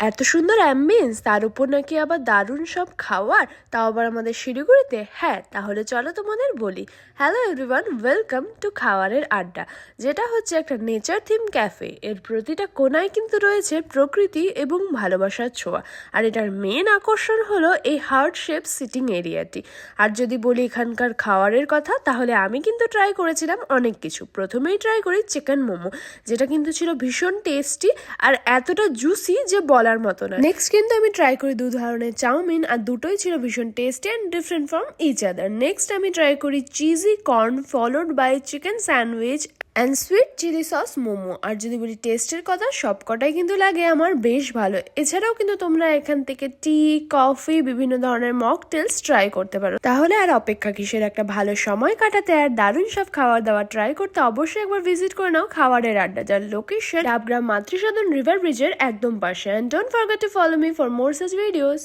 এত সুন্দর অ্যাম্বিয়েন্স, তার উপর নাকি আবার দারুণ সব খাওয়ার, তাও আবার আমাদের শিলিগুড়িতে। হ্যাঁ, তাহলে চলো তোমাদের বলি। হ্যালো এভরিওয়ান, ওয়েলকাম টু খাওয়ারের আড্ডা, যেটা হচ্ছে একটা নেচার থিম ক্যাফে। এর প্রতিটা কোনায় কিন্তু রয়েছে প্রকৃতি এবং ভালোবাসার ছোঁয়া। আর এটার মেন আকর্ষণ হলো এই হার্ট শেপ সিটিং এরিয়াটি। আর যদি বলি এখানকার খাওয়ারের কথা, তাহলে আমি কিন্তু ট্রাই করেছিলাম অনেক কিছু। প্রথমেই ট্রাই করি চিকেন মোমো, যেটা কিন্তু ছিল ভীষণ টেস্টি আর এতটা জুসি যে বলার মতো না। নেক্সট কিন্তু আমি ট্রাই করি 2 ধরনের চাউমিন, আর দুটোই ছিল ভীষণ tasty and different from each other. Next আমি ট্রাই করি cheesy corn followed by chicken sandwich and sweet chilli sauce momo. আর যদি বলি টেস্টের কথা, সবকটাই কিন্তু লাগে আমার বেশ ভালো। এছাড়াও কিন্তু তোমরা এখান থেকে টি, কফি, বিভিন্ন ধরনের মকটেলস ট্রাই করতে পারো। তাহলে আর অপেক্ষা কিসের, একটা ভালো সময় কাটাতে আর দারুণ সব খাওয়া দাওয়া ট্রাই করতে অবশ্যই একবার ভিজিট করে নাও খাওয়ারের আড্ডা, যার লোকেশন ডাবগ্রাম মাতৃসদন রিভার ব্রিজের একদম পাশে। And don't forget to follow me for more such videos.